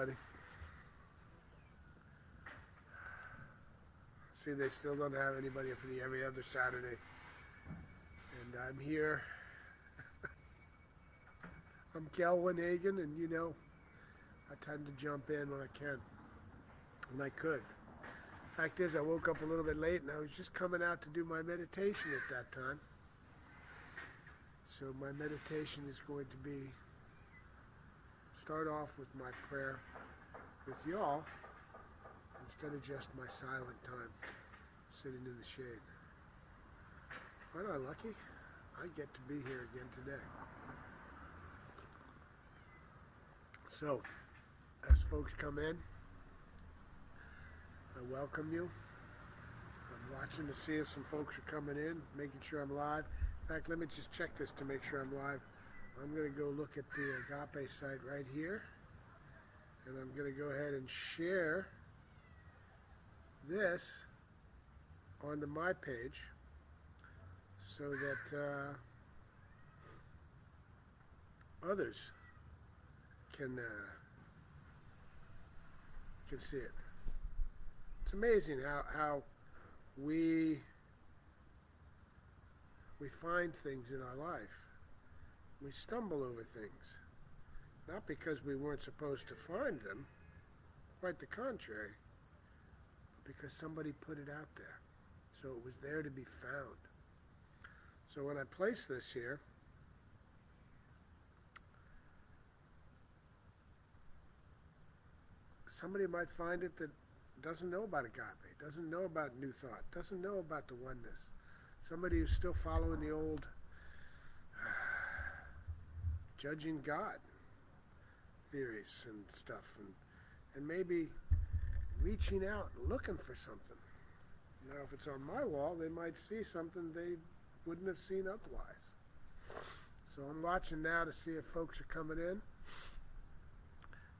everybody. See, they still don't have anybody for the every other Saturday. And I'm here. I'm Kelvin Hagen, and I tend to jump in when I can. And I could. Fact is, I woke up a little bit late, and I was just coming out to do my meditation at that time. So my meditation is going to be start off with my prayer with y'all instead of just my silent time sitting in the shade. Aren't I lucky? I get to be here again today. So, as folks come in, I welcome you. I'm watching to see if some folks are coming in, making sure I'm live. In fact, let me just check this to make sure I'm live. I'm going to go look at the Agape site right here. And I'm going to go ahead and share this onto my page so that others can see it. It's amazing how we find things in our life. We stumble over things. Not because we weren't supposed to find them, quite the contrary, but because somebody put it out there. So it was there to be found. So when I place this here, somebody might find it that doesn't know about agape, doesn't know about New Thought, doesn't know about the oneness. Somebody who's still following the old judging God theories and stuff, and maybe reaching out and looking for something. Now, if it's on my wall, they might see something they wouldn't have seen otherwise. So I'm watching now to see if folks are coming in.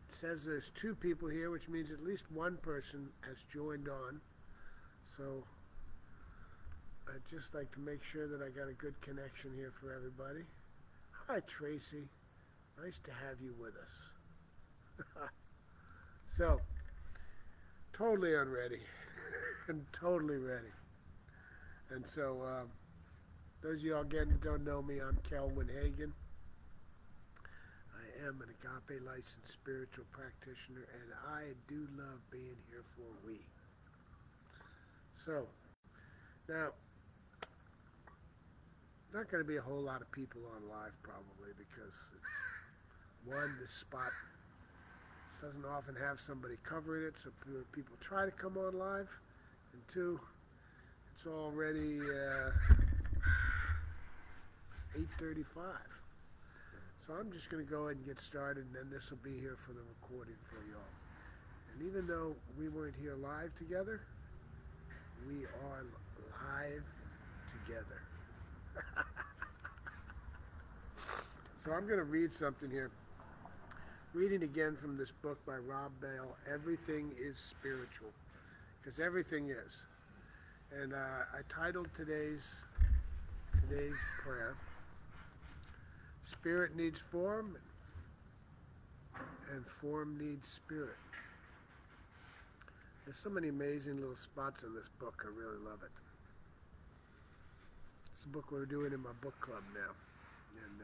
It says there's 2 people here, which means at least one person has joined on. So I'd just like to make sure that I got a good connection here for everybody. Hi, Tracy. Nice to have you with us. So, totally unready and totally ready. And so, those of y'all again who don't know me, I'm Kelvin Hagen. I am an Agape licensed spiritual practitioner, and I do love being here for we. So, now, not going to be a whole lot of people on live probably because one, this spot doesn't often have somebody covering it, so people try to come on live, and 2, it's already 8:35. So I'm just going to go ahead and get started, and then this will be here for the recording for y'all. And even though we weren't here live together, we are live together. So I'm going to read something here. Reading again from this book by Rob Bell, Everything is Spiritual, because everything is. And I titled today's prayer, Spirit Needs Form, and Form Needs Spirit. There's so many amazing little spots in this book. I really love it. It's a book we're doing in my book club now. And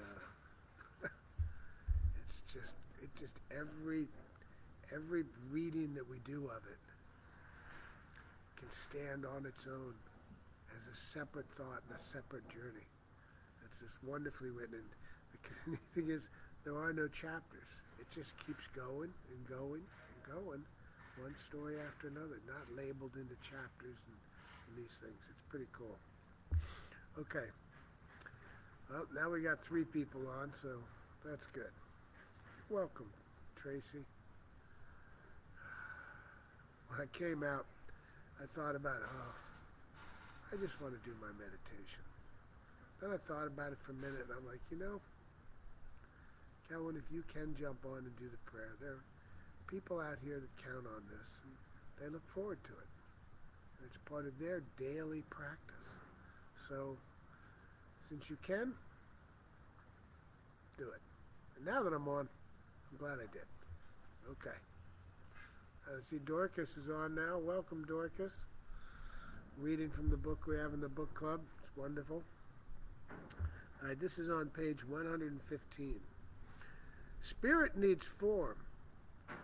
it just every reading that we do of it can stand on its own as a separate thought and a separate journey. It's just wonderfully written. And the thing is, there are no chapters. It just keeps going and going and going, one story after another, not labeled into chapters and these things. It's pretty cool. Okay. Well, now we got 3 people on, so that's good. Welcome, Tracy. When I came out, I thought about, I just want to do my meditation. Then I thought about it for a minute, and I'm like, Kelvin, if you can jump on and do the prayer, there are people out here that count on this, and they look forward to it. And it's part of their daily practice. So, since you can, do it. And now that I'm on, I'm glad I did. Okay. I see Dorcas is on now. Welcome, Dorcas. Reading from the book we have in the book club. It's wonderful. All right, this is on page 115. Spirit needs form.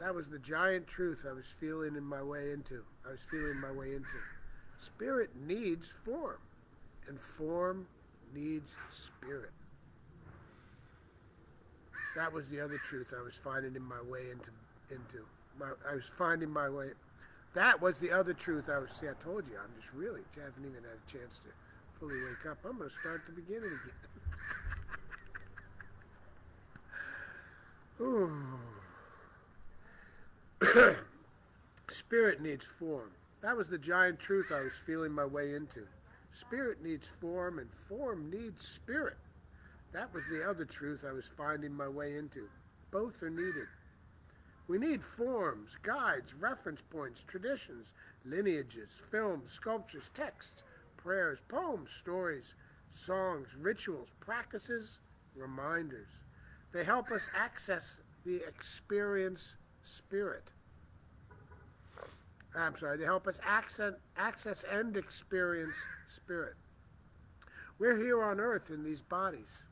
That was the giant truth I was feeling my way into. Spirit needs form, and form needs spirit. That was the other truth I was finding in my way into. I was finding my way. That was the other truth I was. See, I told you, I'm just really haven't even had a chance to fully wake up. I'm going to start the beginning again. Spirit needs form. That was the giant truth I was feeling my way into. Spirit needs form, and form needs spirit. That was the other truth I was finding my way into. Both are needed. We need forms, guides, reference points, traditions, lineages, films, sculptures, texts, prayers, poems, stories, songs, rituals, practices, reminders. They help us access the experience spirit. They help us access and experience spirit. We're here on earth in these bodies,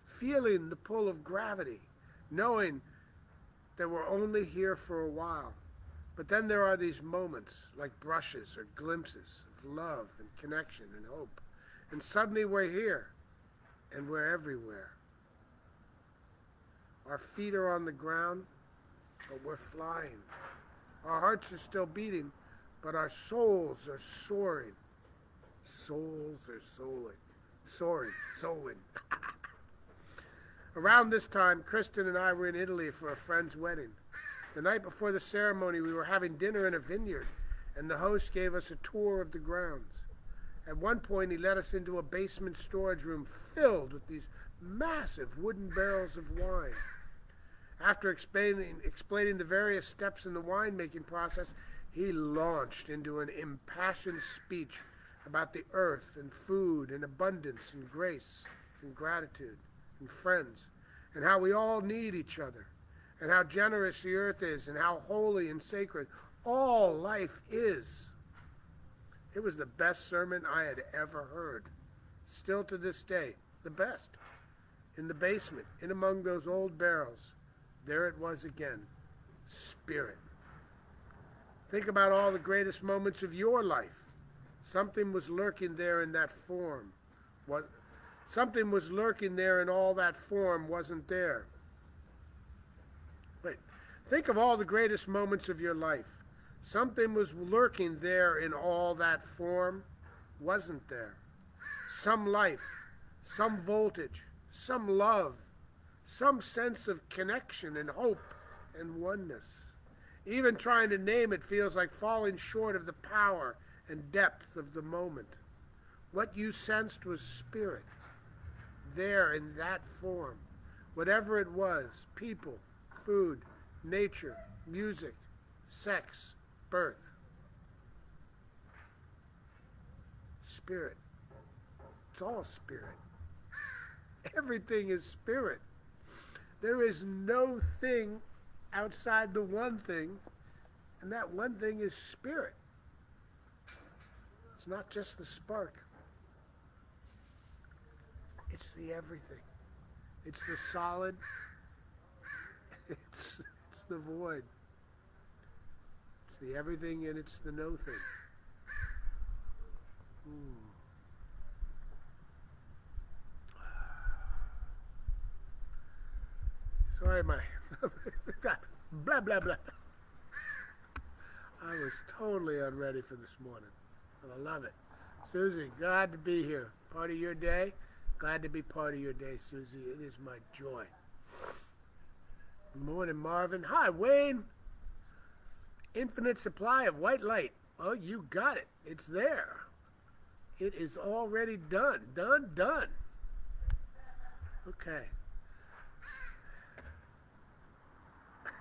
feeling the pull of gravity, knowing that we're only here for a while. But then there are these moments, like brushes or glimpses of love and connection and hope. And suddenly we're here, and we're everywhere. Our feet are on the ground, but we're flying. Our hearts are still beating, but our souls are soaring. Souls are soaring. Around this time, Kristen and I were in Italy for a friend's wedding. The night before the ceremony, we were having dinner in a vineyard, and the host gave us a tour of the grounds. At one point, he led us into a basement storage room filled with these massive wooden barrels of wine. After explaining the various steps in the winemaking process, he launched into an impassioned speech about the earth and food and abundance and grace and gratitude and friends, and how we all need each other, and how generous the earth is, and how holy and sacred all life is. It was the best sermon I had ever heard. Still to this day, the best. In the basement, in among those old barrels, there it was again, spirit. Think about all the greatest moments of your life. Something was lurking there in that form. Something was lurking there and all that form wasn't there. Wait, think of all the greatest moments of your life. Something was lurking there in all that form wasn't there. Some life, some voltage, some love, some sense of connection and hope and oneness. Even trying to name it feels like falling short of the power and depth of the moment. What you sensed was spirit. There in that form, whatever it was, people, food, nature, music, sex, birth. Spirit. It's all spirit. Everything is spirit. There is no thing outside the one thing, and that one thing is spirit. It's not just the spark. It's the everything. It's the solid. It's the void. It's the everything and it's the no thing. Sorry, my blah, blah, blah. I was totally unready for this morning, but I love it. Susie, glad to be here. Part of your day? Glad to be part of your day, Susie. It is my joy. Good morning, Marvin. Hi, Wayne. Infinite supply of white light. Oh, you got it. It's there. It is already done. Done. Okay.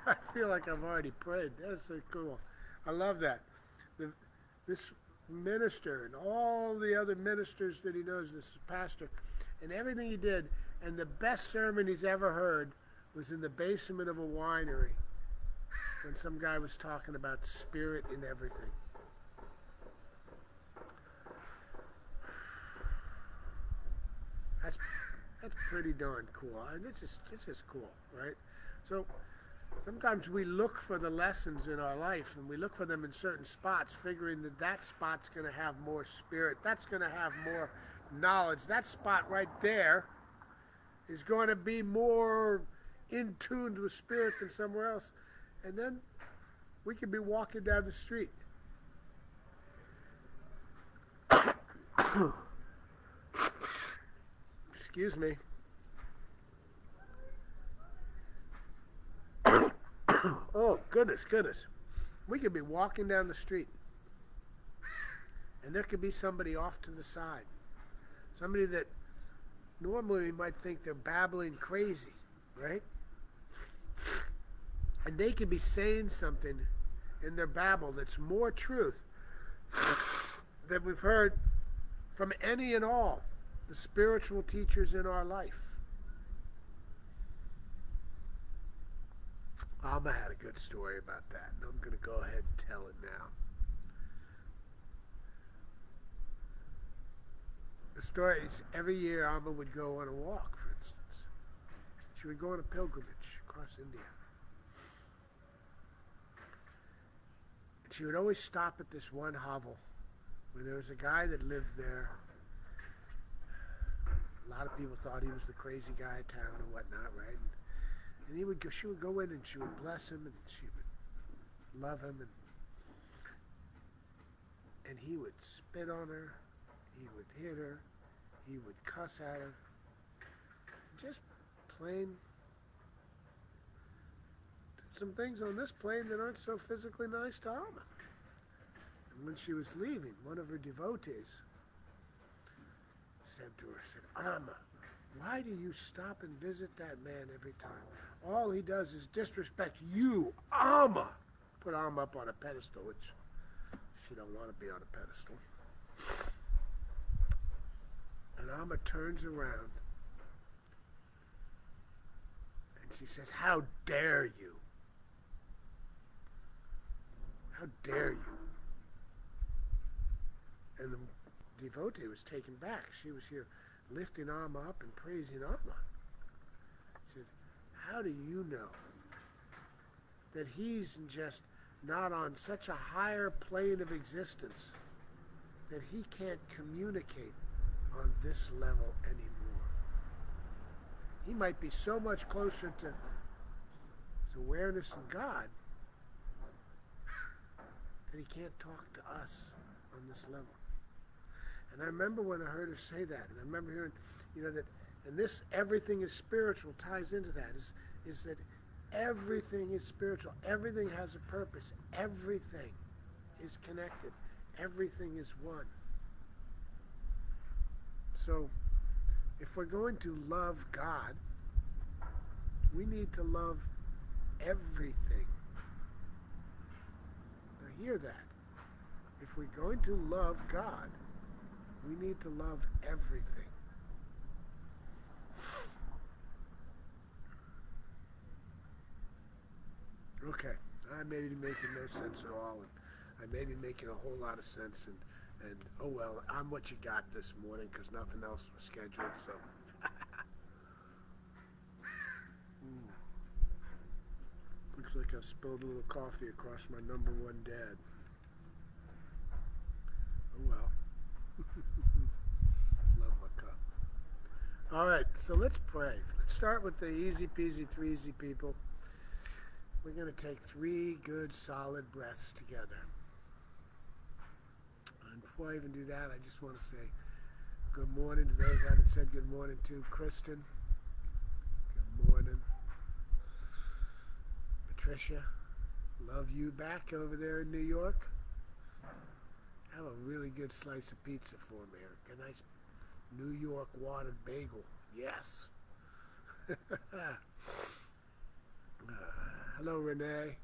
I feel like I've already prayed. That's so cool. I love that. This minister and all the other ministers that he knows, this pastor, and everything he did, and the best sermon he's ever heard was in the basement of a winery. when some guy was talking about spirit in everything. That's pretty darn cool. I mean, it's just cool, right? So sometimes we look for the lessons in our life, and we look for them in certain spots, figuring that that spot's going to have more spirit. That's going to have more knowledge. That spot right there is going to be more in tune with spirit than somewhere else. And then we could be walking down the street. Excuse me. Oh, goodness. We could be walking down the street, and there could be somebody off to the side. Somebody that normally we might think they're babbling crazy, right? And they could be saying something in their babble that's more truth than we've heard from any and all the spiritual teachers in our life. Alma had a good story about that, and I'm going to go ahead and tell it now. The story is every year Alma would go on a walk, for instance. She would go on a pilgrimage across India. And she would always stop at this one hovel where there was a guy that lived there. A lot of people thought he was the crazy guy of town and whatnot, right? And she would go in and she would bless him and she would love him and he would spit on her, he would hit her, he would cuss at her, just plain did some things on this plane that aren't so physically nice to Alma. And when she was leaving, one of her devotees said to her, Alma, why do you stop and visit that man every time? All he does is disrespect you, Alma. Put Alma up on a pedestal, which she don't want to be on a pedestal. And Alma turns around and she says, how dare you? How dare you? And the devotee was taken back. She was here lifting Alma up and praising Alma. She said, how do you know that he's just not on such a higher plane of existence that he can't communicate on this level anymore? He might be so much closer to his awareness in God that he can't talk to us on this level. And I remember when I heard her say that, and I remember hearing, that, and this everything is spiritual ties into that, is that everything is spiritual. Everything has a purpose. Everything is connected. Everything is one. So, if we're going to love God, we need to love everything. Now hear that. If we're going to love God, we need to love everything. Okay, I may be making no sense at all, and I may be making a whole lot of sense, and oh well, I'm what you got this morning because nothing else was scheduled, so. Looks like I've spilled a little coffee across my number one dad. Oh well. Love my cup. All right, so let's pray. Let's start with the easy peasy, 3 easy people. We're going to take 3 good, solid breaths together. And before I even do that, I just want to say good morning to those I haven't said good morning to. Kristen, good morning. Patricia, love you back over there in New York. Have a really good slice of pizza for me. A nice New York watered bagel. Yes. Hello, Renee.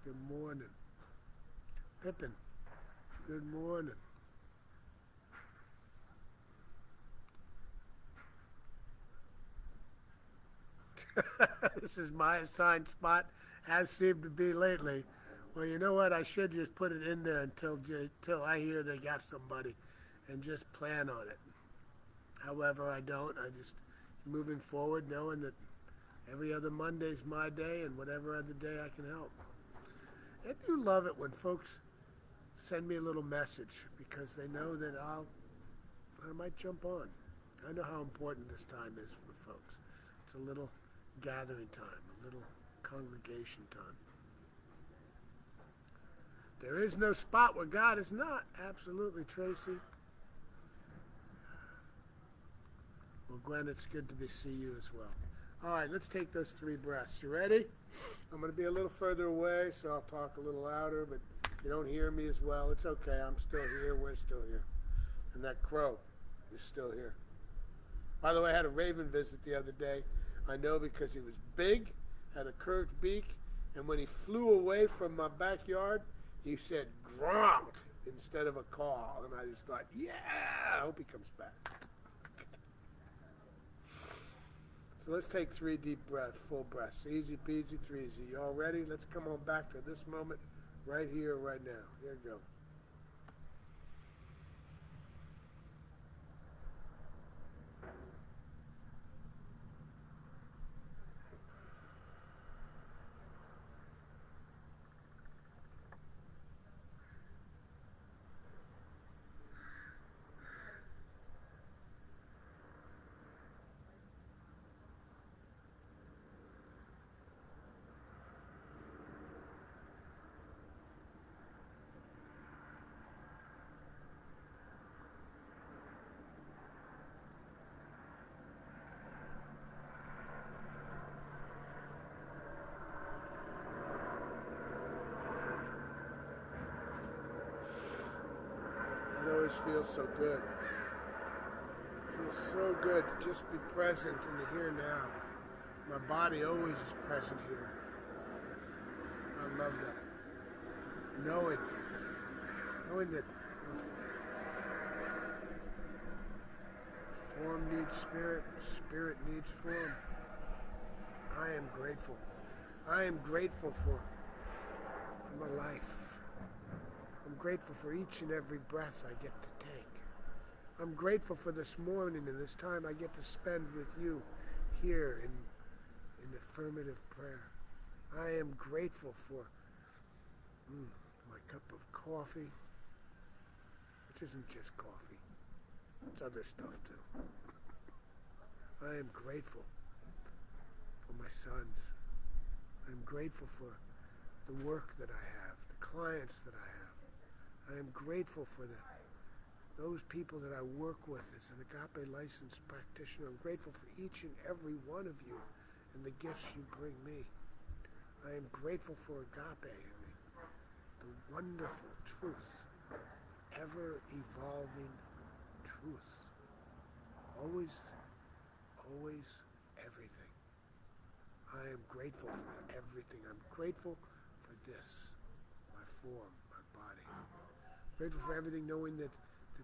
Good morning. Pippin, good morning. This is my assigned spot as seemed to be lately. Well, you know what? I should just put it in there until I hear they got somebody, and just plan on it. However, I don't. I just moving forward, knowing that every other Monday's my day, and whatever other day I can help. And you love it when folks send me a little message because they know that I might jump on. I know how important this time is for folks. It's a little gathering time, a little congregation time. There is no spot where God is not. Absolutely, Tracy. Well, Gwen, it's good to see you as well. All right, let's take those 3 breaths. You ready? I'm going to be a little further away, so I'll talk a little louder, but you don't hear me as well. It's okay. I'm still here. We're still here. And that crow is still here. By the way, I had a raven visit the other day. I know because he was big, had a curved beak, and when he flew away from my backyard, he said "gronk" instead of a call. And I just thought, yeah, I hope he comes back. So let's take 3 deep breaths, full breaths. Easy peasy, 3 easy. You all ready? Let's come on back to this moment right here, right now. Here we go. It always feels so good. It feels so good to just be present in the here now. My body always is present here. I love that. Knowing that form needs spirit, spirit needs form. I am grateful. I am grateful for my life. I'm grateful for each and every breath I get to take. I'm grateful for this morning and this time I get to spend with you here in affirmative prayer. I am grateful for my cup of coffee, which isn't just coffee. It's other stuff too. I am grateful for my sons. I'm grateful for the work that I have, the clients that I have. I am grateful for those people that I work with as an Agape licensed practitioner. I'm grateful for each and every one of you and the gifts you bring me. I am grateful for Agape and the wonderful truth, ever-evolving truth. Always everything. I am grateful for everything. I'm grateful for this, my form, my body. Grateful for everything, knowing that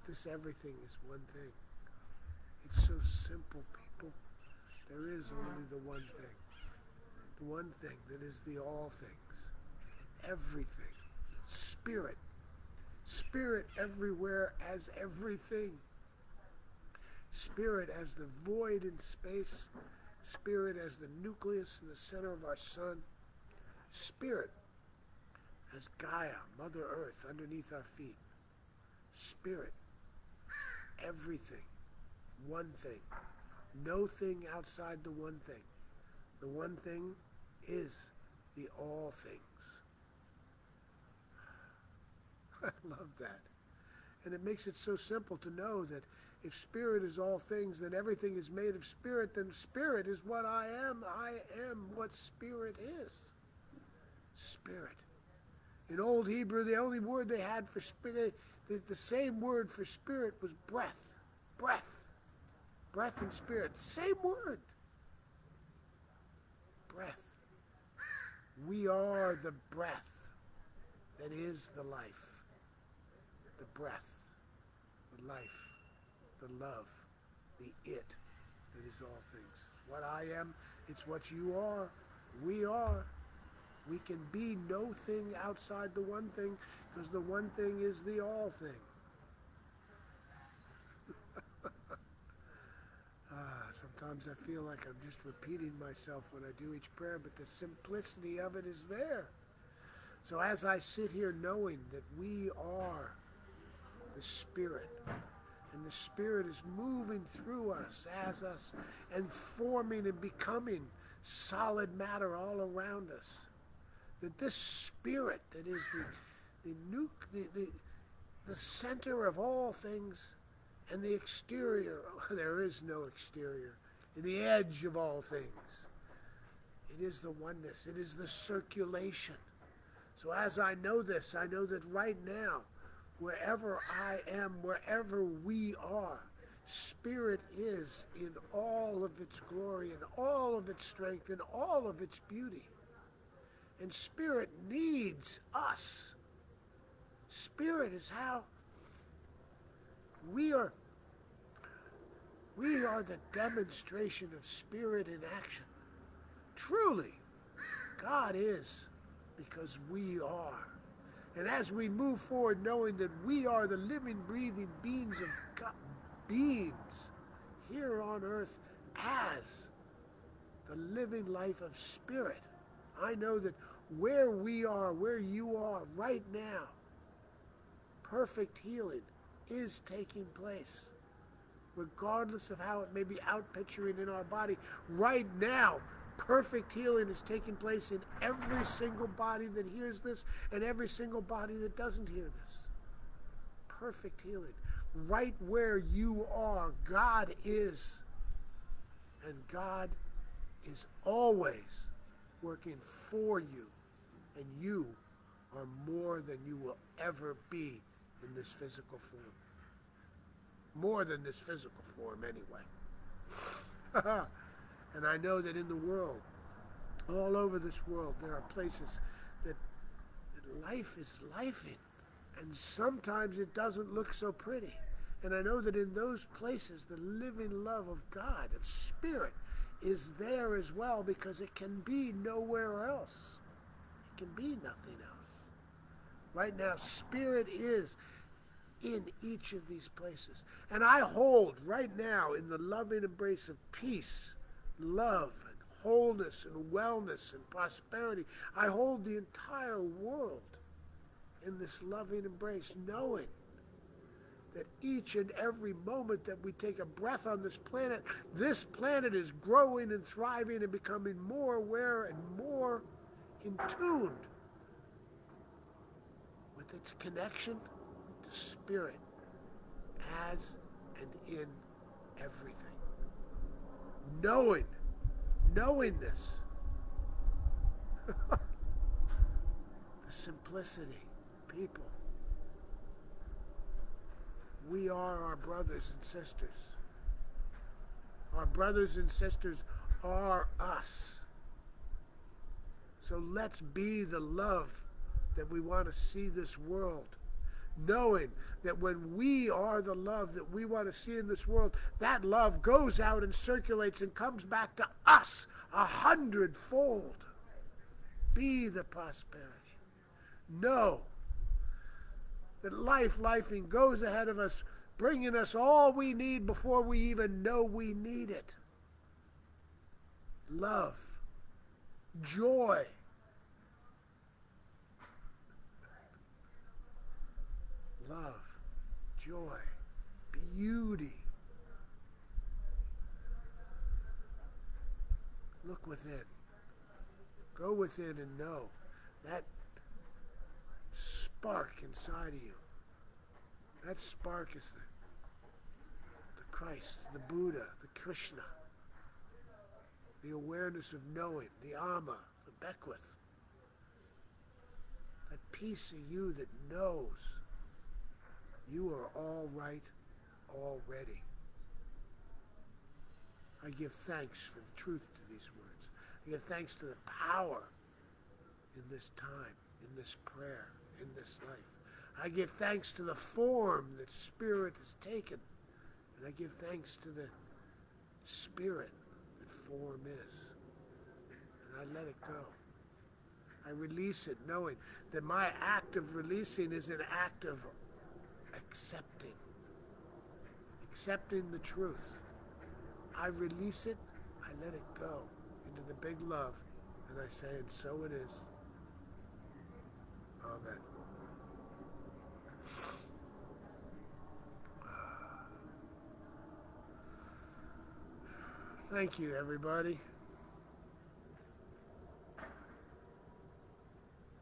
this everything is one thing. It's so simple, people. There is only the one thing. The one thing that is the all things. Everything. Spirit. Spirit everywhere as everything. Spirit as the void in space. Spirit as the nucleus in the center of our sun. Spirit as Gaia, Mother Earth, underneath our feet. Spirit, everything, one thing, no thing outside the one thing. The one thing is the all things. I love that. And it makes it so simple to know that if spirit is all things, then everything is made of spirit, then spirit is what I am. I am what spirit is. Spirit. In Old Hebrew, the only word they had for spirit, the same word for spirit was breath. Breath. Breath and spirit. Same word. Breath. We are the breath that is the life. The breath. The life. The love. The it that is all things. What I am, it's what you are. We are. We can be no thing outside the one thing, because the one thing is the all thing. Sometimes I feel like I'm just repeating myself when I do each prayer, but the simplicity of it is there. So as I sit here knowing that we are the Spirit, and the Spirit is moving through us, as us, and forming and becoming solid matter all around us, that this Spirit that is the center of all things, and the exterior, there is no exterior, and the edge of all things. It is the oneness. It is the circulation. So as I know this, I know that right now, wherever I am, wherever we are, Spirit is in all of its glory, and all of its strength, and all of its beauty. And Spirit needs us. Spirit is how we are the demonstration of Spirit in action. Truly, God is, because we are. And as we move forward knowing that we are the living, breathing beings of God, beings here on earth as the living life of Spirit, I know that where we are, where you are right now, perfect healing is taking place. Regardless of how it may be outpicturing in our body, right now, perfect healing is taking place in every single body that hears this and every single body that doesn't hear this. Perfect healing. Right where you are, God is. And God is always working for you. And you are more than you will ever be in this physical form. More than this physical form, anyway. And I know that in the world, all over this world, there are places that life is lifing. And sometimes it doesn't look so pretty. And I know that in those places, the living love of God, of Spirit, is there as well, because it can be nowhere else. It can be nothing else. Right now, Spirit is in each of these places. And I hold right now in the loving embrace of peace, love, and wholeness, and wellness, and prosperity. I hold the entire world in this loving embrace, knowing that each and every moment that we take a breath on this planet is growing and thriving and becoming more aware and more in tune with its connection to Spirit as and in everything. Knowing this, the simplicity, people. We are our brothers and sisters. Our brothers and sisters are us. So let's be the love that we want to see this world. Knowing that when we are the love that we want to see in this world, that love goes out and circulates and comes back to us 100-fold. Be the prosperity. Know that lifing goes ahead of us, bringing us all we need before we even know we need it. Love, joy, joy, beauty. Look within. Go within and know that spark inside of you. That spark is the Christ, the Buddha, the Krishna, the awareness of knowing, the Amma, the Beckwith. That piece of you that knows you are all right already. I give thanks for the truth to these words. I give thanks to the power in this time, in this prayer, in this life. I give thanks to the form that Spirit has taken. And I give thanks to the Spirit that form is. And I let it go. I release it knowing that my act of releasing is an act of accepting. Accepting the truth. I release it, I let it go into the big love, and I say, and so it is. Amen. Thank you, everybody.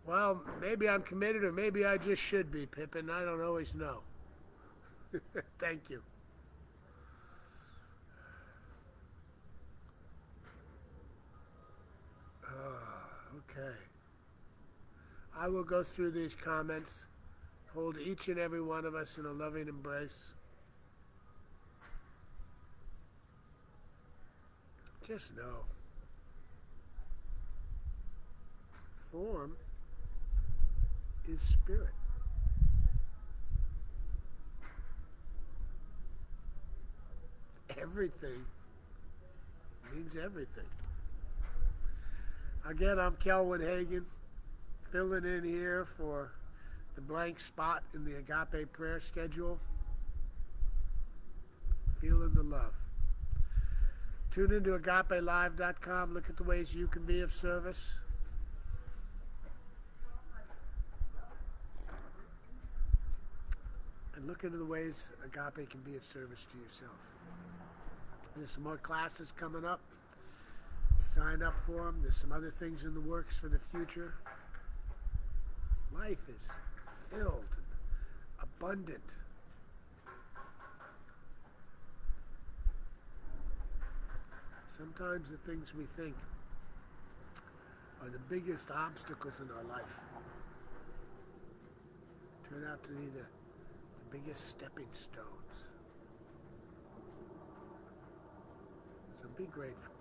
Well, maybe I'm committed, or maybe I just should be, Pippin. I don't always know. Thank you. Okay. I will go through these comments, hold each and every one of us in a loving embrace. Just know, form is spirit. Everything means everything. Again, I'm Kelvin Hagen, filling in here for the blank spot in the Agape prayer schedule. Feeling the love. Tune into agapelive.com. Look at the ways you can be of service. And look into the ways Agape can be of service to yourself. There's some more classes coming up. Sign up for them. There's some other things in the works for the future. Life is filled and abundant. Sometimes the things we think are the biggest obstacles in our life turn out to be the biggest stepping stones. So be grateful.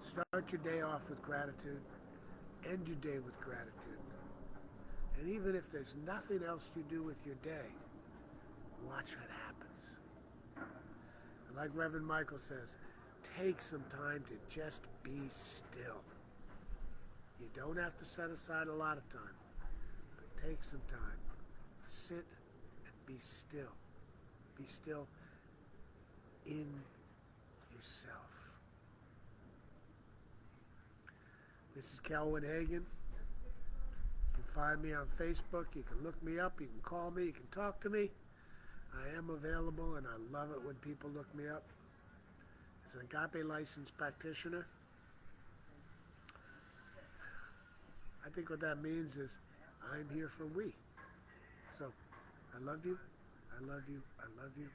Start your day off with gratitude. End your day with gratitude. And even if there's nothing else you do with your day, watch what happens. And like Reverend Michael says, take some time to just be still. You don't have to set aside a lot of time, but take some time. Sit and be still. Be still in yourself. This is Kelvin Hagen. You can find me on Facebook. You can look me up. You can call me. You can talk to me. I am available, and I love it when people look me up. As an Agape licensed practitioner, I think what that means is I'm here for we. So, I love you. I love you. I love you.